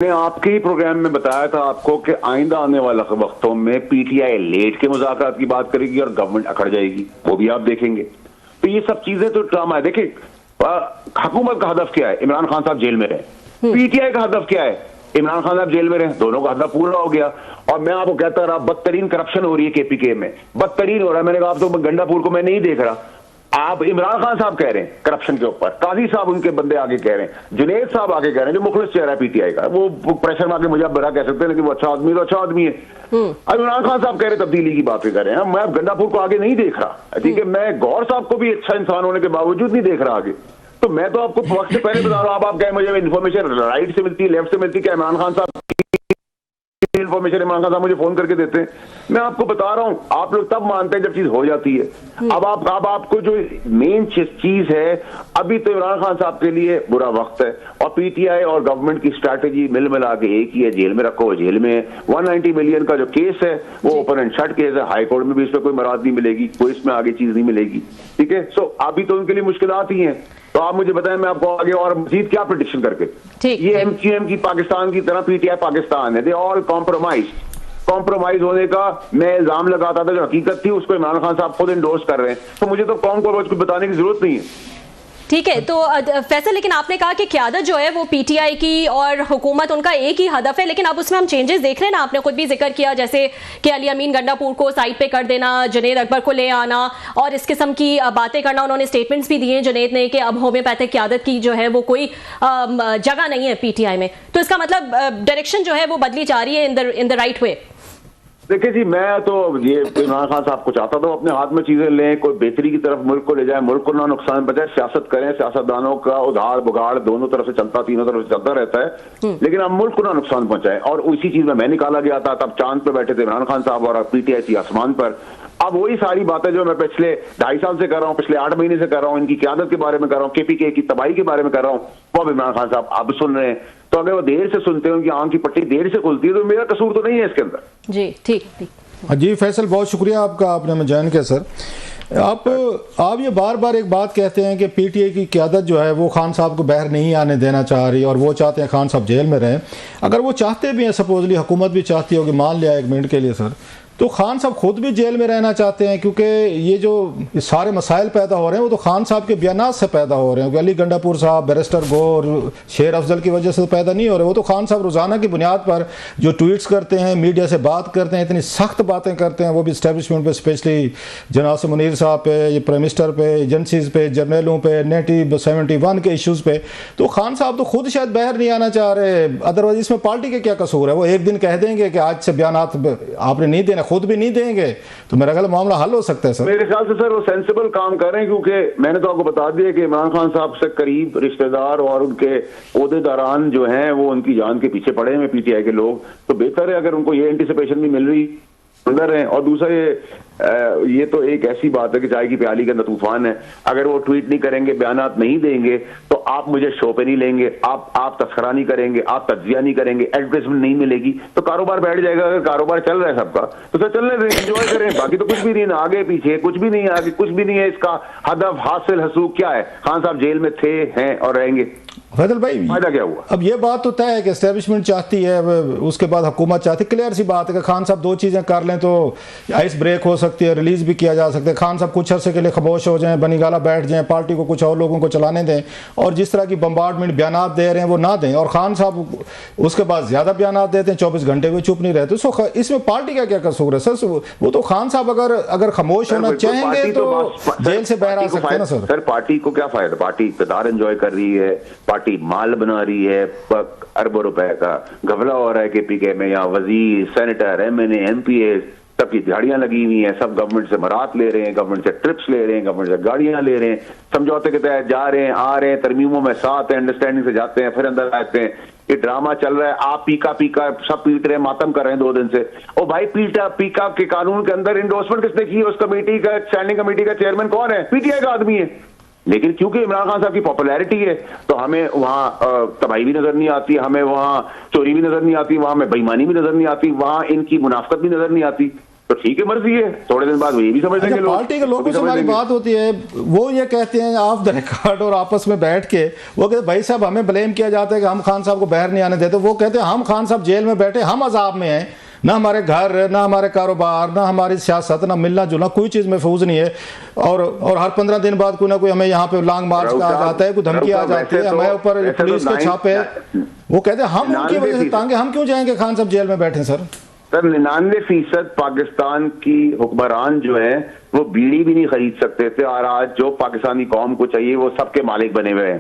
मैंने आपके ही प्रोग्राम में बताया था आपको कि आइंदा आने वाले वक्तों में पीटीआई लेट के मुज़ाकरात की बात करेगी और गवर्नमेंट अकड़ जाएगी, वो भी आप देखेंगे। तो ये सब चीजें तो ड्रामा है। देखिए, हुकूमत का हदफ क्या है? इमरान खान साहब जेल में रहे। पीटीआई का हदफ क्या है? इमरान खान साहब जेल में रहे। दोनों का हदफ पूरा हो गया। और मैं आपको कहता रहा, बदतरीन करप्शन हो रही है केपीके में, बदतरीन हो रहा है। मैंने कहा आप तो गंडापुर को मैं नहीं देख रहा, आप इमरान खान साहब कह रहे हैं करप्शन के ऊपर, काजी साहब उनके बंदे आगे कह रहे हैं, जुनेद साहब आगे कह रहे हैं, जो मुखलिस चेहरा है पीटीआई का, वो प्रेशर में आके मुझे आप बड़ा कह सकते हैं, लेकिन वो अच्छा आदमी तो अच्छा आदमी है। अब इमरान खान साहब कह रहे तब्दीली की बातें कर रहे हैं। मैं गंडापुर को आगे नहीं देख रहा, ठीक है। मैं गौर साहब को भी अच्छा इंसान होने के बावजूद नहीं देख रहा आगे। तो मैं तो आपको वक्त से पहले बता रहा हूँ। आप कहें मुझे इन्फॉर्मेशन राइट से मिलती है, लेफ्ट से मिलती है, क्या इमरान खान साहब इन्फॉर्मेशन इमरान खान साहब मुझे फोन करके देते हैं? मैं आपको बता रहा हूं, आप लोग तब मानते हैं जब चीज हो जाती है। अब आपको जो मेन चीज है, अभी तो इमरान खान साहब के लिए बुरा वक्त है और पीटीआई और गवर्नमेंट की स्ट्रैटेजी मिल मिला के एक ही है, जेल में रखो। जेल में 190 मिलियन का जो केस है वो ओपन एंड शट केस है। हाई कोर्ट में भी इसमें कोई मराद नहीं मिलेगी, कोई इसमें आगे चीज नहीं मिलेगी, ठीक है। सो अभी तो उनके लिए मुश्किलात ही हैं। तो आप मुझे बताएं, मैं आपको आगे और मजीद क्या प्रेडिक्शन करके। ये एमक्यूएम की पाकिस्तान की तरह पीटीआई पाकिस्तान है। दे ऑल कॉम्प्रोमाइज होने का मैं इल्जाम लगाता था, जो हकीकत थी उसको इमरान खान साहब खुद इंडोर्स कर रहे हैं। तो मुझे तो कौन को रोज कुछ बताने की जरूरत नहीं है, ठीक है। तो फैसल, लेकिन आपने कहा कि क़यादत जो है वो पीटीआई की और हुकूमत उनका एक ही हदफ है, लेकिन अब उसमें हम चेंजेस देख रहे हैं ना। आपने खुद भी जिक्र किया जैसे कि अली अमीन गंडापुर को साइड पे कर देना, जुनेद अकबर को ले आना और इस किस्म की बातें करना। उन्होंने स्टेटमेंट्स भी दिए जुनेद ने कि अब होम्योपैथिक क़यादत की जो है वो कोई जगह नहीं है पीटीआई में। तो इसका मतलब डायरेक्शन जो है वो बदली जा रही है इन द राइट वे। देखिए जी, मैं तो ये इमरान खान साहब को चाहता था अपने हाथ में चीजें लें, कोई बेहतरी की तरफ मुल्क को ले जाए, मुल्क को ना नुकसान पहुंचाए, सियासत करें। सियासतदानों का उधार बुगाड़ दोनों तरफ से चलता, तीनों तरफ से चलता रहता है, लेकिन अब मुल्क को ना नुकसान पहुंचाए। और उसी चीज में मैं निकाला गया था। तब चांद पे बैठे थे इमरान खान साहब और पीटीआई थी आसमान पर। अब वही सारी बातें जो मैं पिछले 2.5 साल से कर रहा हूँ, पिछले 8 महीने से कर रहा हूँ, इनकी क़यादत के बारे में कर रहा हूँ, केपीके की तबाही के बारे में कर रहा हूँ, वो अब इमरान खान साहब अब सुन रहे हैं। तो अगर वो देर से सुनते हैं, उनकी आंख की पट्टी देर से खुलती है, तो मेरा कसूर तो नहीं है इसके अंदर। जी ठीक ठीक। जी फैसल, बहुत शुक्रिया आपका, आपने हमें ज्वाइन किया सर। आप ये बार बार एक बात कहते हैं कि पीटीआई की क़यादत जो है वो खान साहब को बाहर नहीं आने देना चाह रही और वो चाहते हैं खान साहब जेल में रहें। अगर वो चाहते भी हैं, सपोजली हुकूमत भी चाहती होगी, मान लिया एक मिनट के लिए सर, तो खान साहब खुद भी जेल में रहना चाहते हैं, क्योंकि ये जो सारे मसाइल पैदा हो रहे हैं वो तो खान साहब के बयानात से पैदा हो रहे हैं। अली गंडापुर साहब, बैरिस्टर गौर, शेर अफजल की वजह से तो पैदा नहीं हो रहे। वो तो खान साहब रोज़ाना की बुनियाद पर जो ट्वीट्स करते हैं, मीडिया से बात करते हैं, इतनी सख्त बातें करते हैं, वो भी इस्टेब्लिशमेंट पे, स्पेशली जनाब मुनीर साहब पे, प्राइम मिनिस्टर पे, एजेंसीज पे, जर्नलों पे, नेटिव 71 के इशूज़ पे। तो खान साहब तो खुद शायद बाहर नहीं आना चाह रहे। अदरवाइज इसमें पार्टी के क्या कसूर है? वो एक दिन कह देंगे कि आज से बयानात आपने नहीं देना, खुद भी नहीं देंगे, तो मेरा ख्याल मामला हल हो सकता है सर। मेरे ख्याल से सर वो सेंसिबल काम कर रहे हैं, क्योंकि मैंने तो आपको बता दिया कि इमरान खान साहब से करीब रिश्तेदार और उनके ओहदेदारान जो हैं वो उनकी जान के पीछे पड़े हैं पीटीआई के लोग। तो बेहतर है अगर उनको ये एंटिसिपेशन भी मिल रही अंदर है। और दूसरा ये तो एक ऐसी बात है कि चाय की प्याली के अंदर तूफान है। अगर वो ट्वीट नहीं करेंगे, बयानात नहीं देंगे, तो आप मुझे शो पे नहीं लेंगे, आप तस्करा नहीं करेंगे, आप तज्जिया नहीं करेंगे, एडवर्टाइजमेंट नहीं मिलेगी, तो कारोबार बैठ जाएगा। अगर कारोबार चल रहा है सबका तो सर चलने दें, एंजॉय करें। बाकी तो कुछ भी नहीं है, आगे पीछे कुछ भी नहीं है, आगे कुछ भी नहीं है। इसका हदफ हासिल हसूक क्या है? खान साहब जेल में थे, हैं और रहेंगे। फैसल भाई, फायदा क्या हुआ? अब ये बात तो तय है कि एस्टेब्लिशमेंट चाहती है, उसके बाद हुकूमत चाहती है। क्लियर सी बात है कि खान साहब दो चीज़ें कर लें तो आइस ब्रेक हो सकती है, रिलीज भी किया जा सकता है। खान साहब कुछ अर्से के लिए खामोश हो जाएं, बनीगाला बैठ जाएं, पार्टी को कुछ और लोगों को चलाने दें, और जिस तरह की बम्बार्डमेंट बयानात दे रहे हैं वो ना दें। और खान साहब उसके बाद ज़्यादा बयानात देते हैं, 24 घंटे भी चुप नहीं रहते। तो इसमें पार्टी का क्या कसूर है सर? वो तो खान साहब अगर खामोश होना चाहेंगे तो जेल से बाहर आ सकते हैं ना सर। सर पार्टी को क्या फायदा? पार्टी इक़्तिदार एंजॉय कर रही है, पार्टी माल बना रही है, अरबों रुपए का घपला हो रहा है केपीके में। यहाँ वजीर, सेनेटर, एमएनए, एमपीए सबकी दिहाड़ियां लगी हुई हैं, सब गवर्नमेंट से मरात ले रहे हैं, गवर्नमेंट से ट्रिप्स ले रहे हैं, गवर्नमेंट से गाड़ियां ले रहे हैं, समझौते के तहत जा रहे हैं, आ रहे हैं, तरमीमों में साथ हैं, अंडरस्टैंडिंग से जाते हैं, फिर अंदर आते हैं। ये ड्रामा चल रहा है। आप पीका सब पीट रहे हैं, मातम कर रहे हैं 2 दिन से। ओ भाई, पीका के कानून के अंदर इंडोर्समेंट किसने की? उस कमेटी का, स्टैंडिंग कमेटी का चेयरमैन कौन है? पीटीआई का आदमी है। लेकिन क्योंकि इमरान खान साहब की पॉपुलैरिटी है तो हमें वहां तबाही भी नजर नहीं आती, हमें वहां चोरी भी नजर नहीं आती, वहां हमें बेईमानी भी नजर नहीं आती, वहां इनकी मुनाफकत भी नजर नहीं आती। तो ठीक है, मर्जी है, थोड़े दिन बाद वो ये भी समझेंगे लोग। पार्टी के लोगों से हमारी बात होती है, वो ये कहते हैं ऑफ द रिकॉर्ड और आपस में बैठ के वो कहते भाई साहब हमें ब्लेम किया जाता है कि हम खान साहब को बाहर नहीं आने देते। वो कहते हैं हम खान साहब जेल में बैठे, हम अजाब में हैं, ना हमारे घर, ना हमारे कारोबार, ना हमारी सियासत, ना मिलना जुलना, कोई चीज़ महफूज नहीं है। और हर 15 दिन बाद कोई ना कोई हमें यहाँ पे लॉन्ग मार्च का आ जाता है, कोई धमकी आ जाती है, हमारे ऊपर पुलिस के छापे। वो कहते हैं हम उनकी वजह से तांगे, हम क्यों जाएंगे खान साहब जेल में बैठे। सर 99% पाकिस्तान की हुक्मरान जो है वो बीड़ी भी नहीं खरीद सकते थे, और आज जो पाकिस्तानी कौम को चाहिए वो सबके मालिक बने हुए हैं,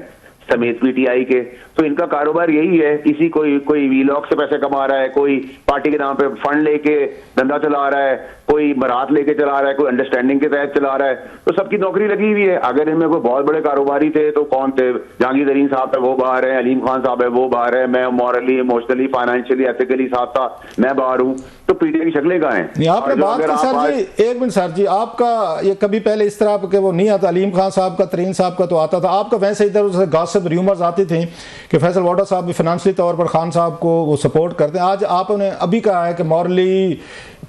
समेत पीटीआई के। तो इनका कारोबार यही है, किसी कोई वीलॉग से पैसे कमा रहा है, कोई पार्टी के नाम पे फंड लेके धंधा चला रहा है, कोई बारात लेके चला रहा है, कोई अंडरस्टैंडिंग के तहत चला रहा है, तो सबकी नौकरी लगी हुई है। अगर इनमें कोई बहुत बड़े कारोबारी थे तो कौन थे? जहांगीर तरीन साहब है वो बाहर है, अलीम खान साहब है वो बाहर है, मैं मॉरली, इमोशनली, फाइनेंशियली, एथिकली साथ था, मैं बाहर हूँ, तो पीटीआई की शक्लें कहाँ हैं? आपने बात की सर जी, एक मिनट सर जी, आपका ये कभी पहले इस तरह के वो नहीं आता, अलीम खान साहब का, तरीन साहब का तो आता था, आपका वैसे इधर उधर गॉसिप र्यूमर्स आती थी कि फैसल वाडा साहब भी फाइनेंशियली तौर पर खान साहब को वो सपोर्ट करते हैं। आज आपने अभी कहा है कि मॉरली,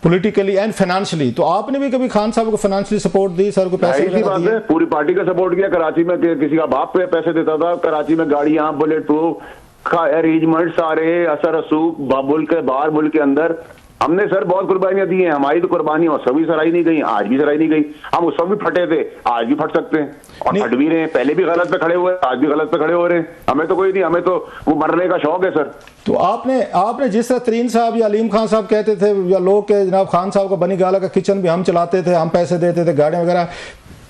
पॉलिटिकली एंड फाइनेंशियली, तो आपने भी कभी खान साहब को फाइनेंशियली सपोर्ट दी सर? को पैसे बात है, पूरी पार्टी का सपोर्ट किया। कराची में किसी का बाप पे पैसे देता था, कराची में गाड़ियां, बुलेट प्रूफ अरेंजमेंट सारे, असर रसूख मुल्क के बाहर, मुल्क के अंदर, हमने सर बहुत कुर्बानियां दी हैं। हमारी तो कुर्बानियां उस भी सराही नहीं गई, आज भी सराही नहीं गई। हम उस वक्त भी फटे थे, आज भी फट सकते हैं, और फट भी रहे हैं। पहले भी गलत पे खड़े हुए, आज भी गलत पे खड़े हो रहे हैं। हमें तो कोई नहीं, हमें तो वो मरने का शौक है सर। तो आपने जिस तरह तरीन साहब या अलीम खान साहब कहते थे, या लोग के जनाब खान साहब का बनी गाला का किचन भी हम चलाते थे, हम पैसे देते थे, गाड़ियां वगैरह,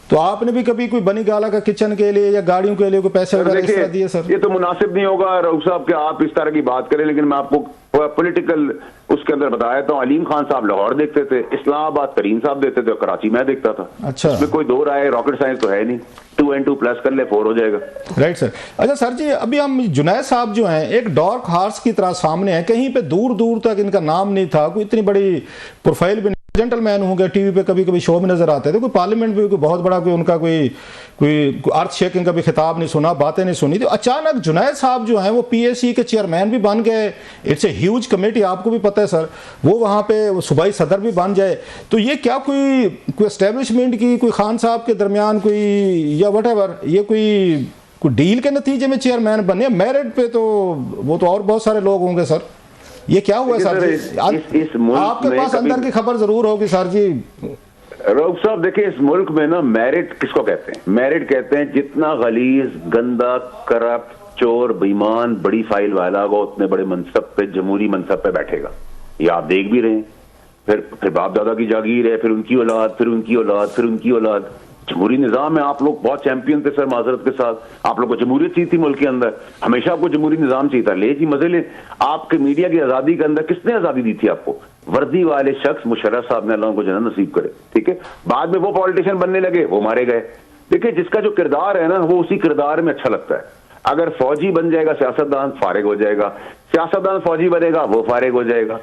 तो आपने भी कभी कोई बनी गाला का किचन के लिए या गाड़ियों के लिए कोई पैसे वगैरह इस तरह दिए सर? ये तो मुनासिब नहीं होगा रऊफ साहब कि आप इस तरह की बात करें, लेकिन मैं आपको पॉलिटिकल उसके अंदर बताया था। अलीम खान साहब लाहौर देखते थे, इस्लामाबाद तरीन साहब देखते थे, और कराची में देखता था। अच्छा, इसमें कोई दो राय, रॉकेट साइंस तो है नहीं, 2 and 2 प्लस कर ले 4 हो जाएगा। Right sir. अच्छा सर जी, अभी हम जुनैद साहब जो हैं एक डार्क हॉर्स की तरह सामने है, कहीं पे दूर दूर तक इनका नाम नहीं था, कोई इतनी बड़ी प्रोफाइल भी, जेंटलमैन होंगे, टीवी पे कभी कभी शो में नजर आते थे, कोई पार्लियामेंट भी कोई बहुत बड़ा कोई उनका कोई अर्थ शेकिंग का भी खिताब नहीं सुना, बातें नहीं सुनी। तो अचानक जुनैद साहब जो हैं वो पीएससी के चेयरमैन भी बन गए। इट्स ए ह्यूज कमेटी, आपको भी पता है सर, वो वहाँ पे सूबाई सदर भी बन जाए। तो ये क्या कोई एस्टेब्लिशमेंट की, कोई खान साहब के दरमियान कोई, या व्हाटएवर, ये कोई डील के नतीजे में चेयरमैन बने? मेरिट पे तो वो तो और बहुत सारे लोग होंगे सर, ये क्या हुआ सर जी? आपके पास अंदर की खबर जरूर होगी सर जी। रऊफ साहब देखिए, इस मुल्क में ना मेरिट किसको कहते हैं? मेरिट कहते हैं जितना गलीज, गंदा, करप्ट, चोर, बेईमान, बड़ी फाइल वाला होगा, उतने बड़े मनसब पे, जमहूरी मनसब पे बैठेगा। ये आप देख भी रहे हैं। फिर बाप दादा की जागीर है, फिर उनकी औलाद, फिर उनकी औलाद, फिर उनकी औलाद। जमहूरी निजाम में आप लोग बहुत चैंपियन थे सर, माजरत के साथ। आप लोग को जमहूरियत चाहिए थी मुल्क के अंदर, हमेशा आपको जमहूरी निजाम चाहिए था। ले जी मजे ले। आपके मीडिया की आजादी के अंदर किसने आजादी दी थी आपको? वर्दी वाले शख्स मुशर्रफ साहब ने, अल्लाह को जन्नत नसीब करे, ठीक है। बाद में वो पॉलिटिशियन बनने लगे, वो मारे गए। देखिए, जिसका जो किरदार है ना, वो उसी किरदार में अच्छा लगता है। अगर फौजी बन जाएगा सियासतदान, फारिग हो जाएगा। सियासतदान फौजी बनेगा, वो फारिग हो जाएगा।